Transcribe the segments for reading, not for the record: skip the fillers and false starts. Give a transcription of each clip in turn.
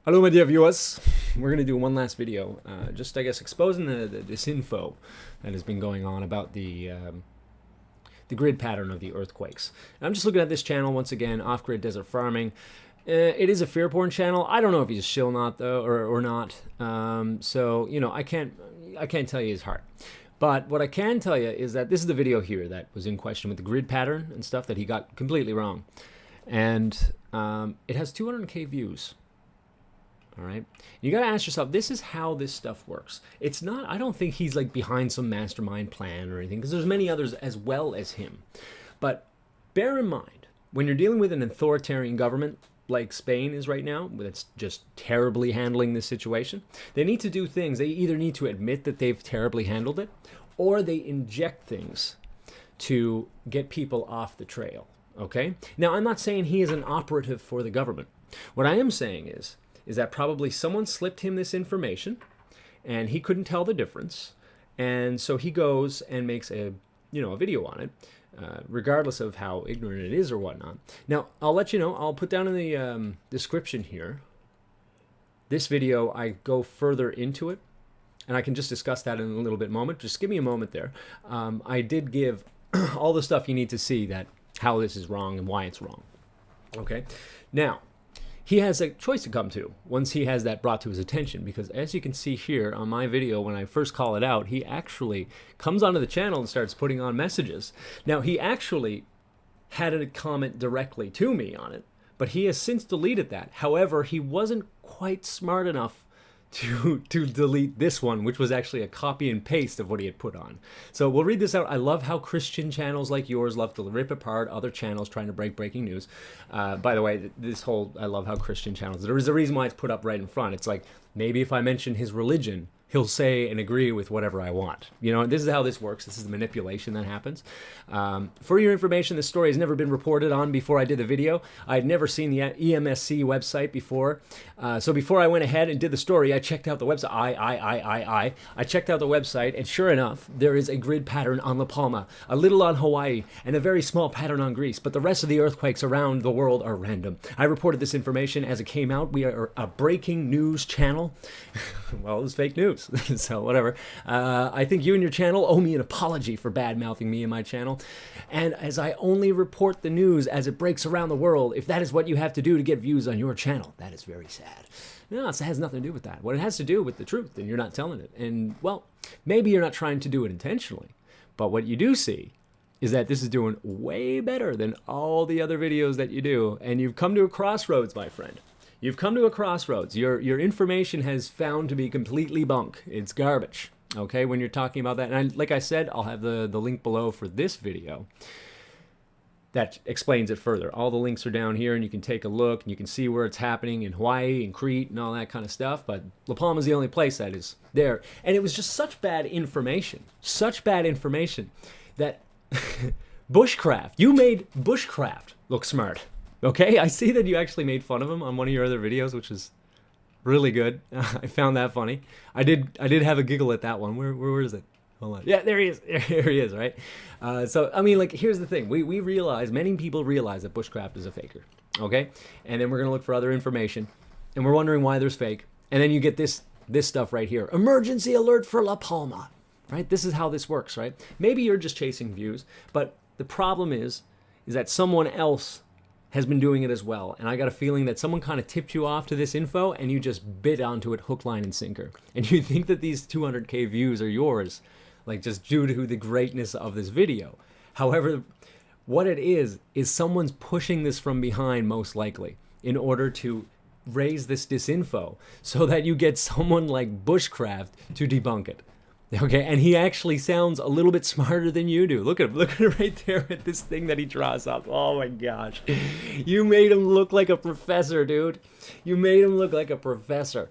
Hello, my dear viewers. We're going to do one last video, just, I guess, exposing the disinfo that has been going on about the grid pattern of the earthquakes. And I'm just looking at this channel once again, off-grid desert farming. It is a fear porn channel. I don't know if he's a shill not though, or not. So you know, I can't tell you his heart. But what I can tell you is that this is the video here that was in question with the grid pattern and stuff that he got completely wrong, and it has 200K views. All right, you got to ask yourself, this is how this stuff works. It's not, I don't think he's like behind some mastermind plan or anything, because there's many others as well as him. But bear in mind, when you're dealing with an authoritarian government like Spain is right now, that's just terribly handling this situation, they need to do things. They either need to admit that they've terribly handled it, or they inject things to get people off the trail. Okay, now I'm not saying he is an operative for the government. What I am saying is that probably someone slipped him this information and he couldn't tell the difference, and so he goes and makes a video on it, regardless of how ignorant it is or whatnot. Now I'll let you know, I'll put down in the description here this video. I go further into it and I can just discuss that in a little bit moment. Just give me a moment there. I did give all the stuff you need to see that how this is wrong and why it's wrong. Okay, now he has a choice to come to once he has that brought to his attention, because as you can see here on my video, when I first call it out, he actually comes onto the channel and starts putting on messages. Now, he actually had a comment directly to me on it, but he has since deleted that. However, he wasn't quite smart enough to delete this one, which was actually a copy and paste of what he had put on. So we'll read this out. I love how Christian channels like yours love to rip apart other channels trying to break breaking news. By the way, I love how Christian channels, there is a reason why it's put up right in front. It's like, maybe if I mention his religion, he'll say and agree with whatever I want. You know, this is how this works. This is the manipulation that happens. For your information, this story has never been reported on before I did the video. I had never seen the EMSC website before. So before I went ahead and did the story, I checked out the website. I checked out the website, and sure enough, there is a grid pattern on La Palma, a little on Hawaii, and a very small pattern on Greece. But the rest of the earthquakes around the world are random. I reported this information as it came out. We are a breaking news channel. Well, it was fake news. So whatever. I think you and your channel owe me an apology for bad-mouthing me and my channel. And as I only report the news as it breaks around the world, if that is what you have to do to get views on your channel, that is very sad. No, it has nothing to do with that. What it has to do with the truth, and you're not telling it. And, well, maybe you're not trying to do it intentionally. But what you do see is that this is doing way better than all the other videos that you do. And you've come to a crossroads, my friend. You've come to a crossroads. Your information has found to be completely bunk. It's garbage, okay, when you're talking about that. And like I said, I'll have the link below for this video that explains it further. All the links are down here, and you can take a look, and you can see where it's happening in Hawaii and Crete and all that kind of stuff. But La Palma is the only place that is there. And it was just such bad information that bushcraft, you made bushcraft look smart. Okay, I see that you actually made fun of him on one of your other videos, which is really good. I found that funny. I did have a giggle at that one. Where is it? Hold on. Yeah, there he is. There he is, right? So, I mean, like, here's the thing. We realize, many people realize that bushcraft is a faker, okay? And then we're going to look for other information, and we're wondering why there's fake. And then you get this stuff right here. Emergency alert for La Palma, right? This is how this works, right? Maybe you're just chasing views, but the problem is that someone else has been doing it as well. And I got a feeling that someone kind of tipped you off to this info and you just bit onto it hook, line, and sinker. And you think that these 200K views are yours, like just due to the greatness of this video. However, what it is someone's pushing this from behind, most likely, in order to raise this disinfo so that you get someone like Bushcraft to debunk it. Okay, and he actually sounds a little bit smarter than you do. Look at him right there at this thing that he draws up. Oh my gosh. You made him look like a professor, dude. You made him look like a professor.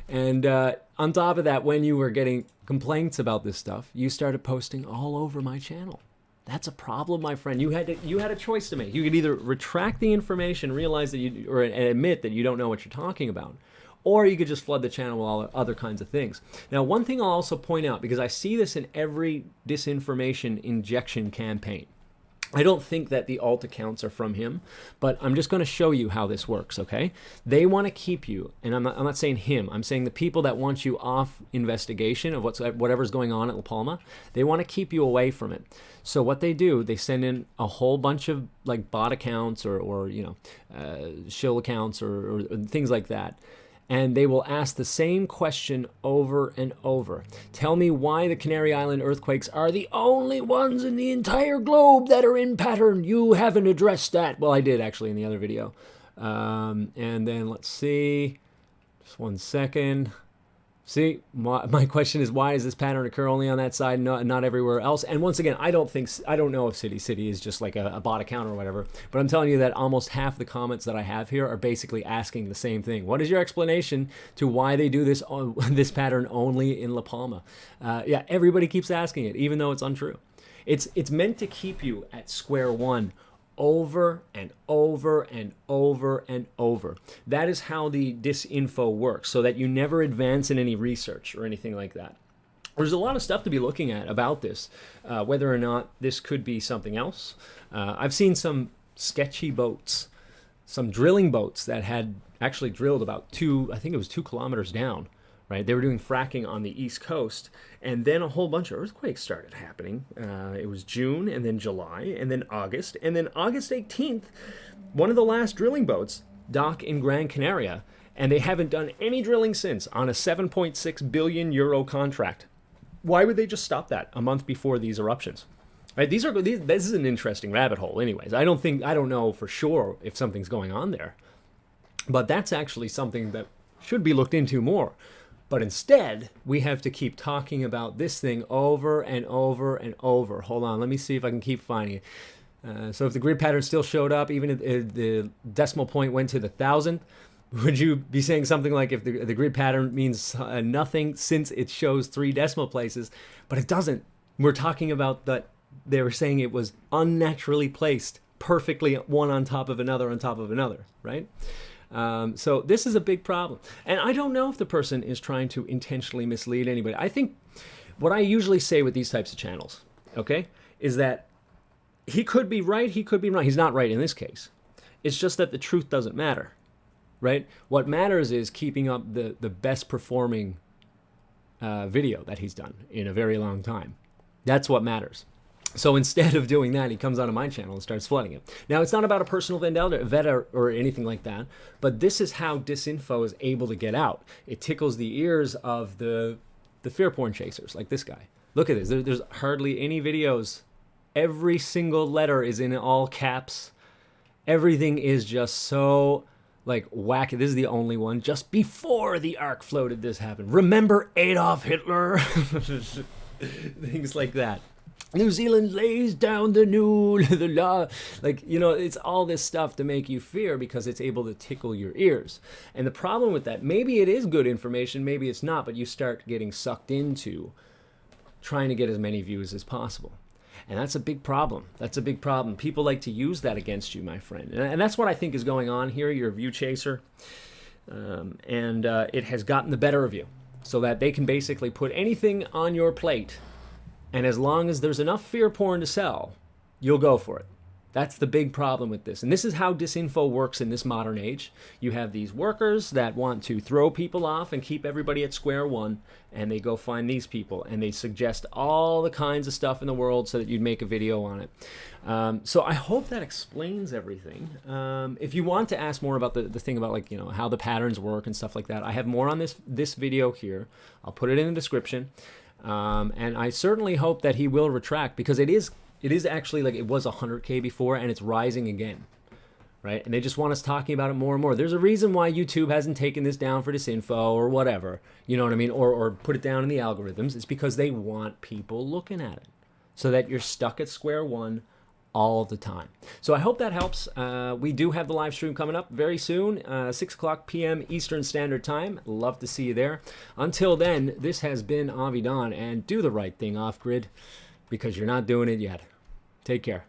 And on top of that, when you were getting complaints about this stuff, you started posting all over my channel. That's a problem, my friend. You had a choice to make. You could either retract the information, realize that and admit that you don't know what you're talking about, or you could just flood the channel with all other kinds of things. Now, one thing I'll also point out, because I see this in every disinformation injection campaign, I don't think that the alt accounts are from him, but I'm just going to show you how this works, okay? They want to keep you, and I'm not saying him, I'm saying the people that want you off investigation of whatever's going on at La Palma, they want to keep you away from it. So what they do, they send in a whole bunch of like bot accounts or you know, shill accounts or things like that. And they will ask the same question over and over. Tell me why the Canary Island earthquakes are the only ones in the entire globe that are in pattern. You haven't addressed that. Well, I did actually in the other video. And then let's see. Just 1 second. See, my question is, why does this pattern occur only on that side, not everywhere else? And once again, I don't know if City is just like a bot account or whatever, but I'm telling you that almost half the comments that I have here are basically asking the same thing. What is your explanation to why they do this pattern only in La Palma? Yeah, everybody keeps asking it, even though it's untrue. It's meant to keep you at square one over and over and over and over. That is how the disinfo works, so that you never advance in any research or anything like that. There's a lot of stuff to be looking at about this, whether or not this could be something else. I've seen some sketchy boats, some drilling boats that had actually drilled about I think it was 2 kilometers down. Right, they were doing fracking on the East Coast, and then a whole bunch of earthquakes started happening. It was June, and then July, and then August, and then August 18th, one of the last drilling boats docked in Gran Canaria, and they haven't done any drilling since on a 7.6 billion euro contract. Why would they just stop that a month before these eruptions? Right, this is an interesting rabbit hole. Anyways, I don't know for sure if something's going on there, but that's actually something that should be looked into more. But instead, we have to keep talking about this thing over and over and over. Hold on, let me see if I can keep finding it. So if the grid pattern still showed up, even if the decimal point went to the 1,000th, would you be saying something like if the grid pattern means nothing since it shows 3 decimal places? But it doesn't. We're talking about that they were saying it was unnaturally placed, perfectly one on top of another, right? So this is a big problem. And I don't know if the person is trying to intentionally mislead anybody. I think what I usually say with these types of channels, okay, is that he could be right, he could be wrong. He's not right in this case. It's just that the truth doesn't matter, right? What matters is keeping up the best performing video that he's done in a very long time. That's what matters. So instead of doing that, he comes onto my channel and starts flooding it. Now, it's not about a personal vendetta or anything like that, but this is how disinfo is able to get out. It tickles the ears of the fear porn chasers, like this guy. Look at this. There's hardly any videos. Every single letter is in all caps. Everything is just so like wacky. This is the only one. Just before the ark floated, this happened. Remember Adolf Hitler? Things like that. New Zealand lays down the law. Like, you know, it's all this stuff to make you fear because it's able to tickle your ears. And the problem with that, maybe it is good information, maybe it's not, but you start getting sucked into trying to get as many views as possible. And that's a big problem. That's a big problem. People like to use that against you, my friend. And that's what I think is going on here. You're a view chaser. It has gotten the better of you so that they can basically put anything on your plate. And as long as there's enough fear porn to sell, you'll go for it. That's the big problem with this. And this is how disinfo works in this modern age. You have these workers that want to throw people off and keep everybody at square one, and they go find these people, and they suggest all the kinds of stuff in the world so that you'd make a video on it. So I hope that explains everything. If you want to ask more about the thing about, like, you know, how the patterns work and stuff like that, I have more on this video here. I'll put it in the description. And I certainly hope that he will retract, because it is actually, like, it was 100K before and it's rising again, right? And they just want us talking about it more and more. There's a reason why YouTube hasn't taken this down for disinfo or whatever, you know what I mean? Or put it down in the algorithms. It's because they want people looking at it so that you're stuck at square one all the time. So I hope that helps. We do have the live stream coming up very soon, 6 o'clock p.m. Eastern Standard Time. Love to see you there. Until then, this has been Avidan, and do the right thing off-grid, because you're not doing it yet. Take care.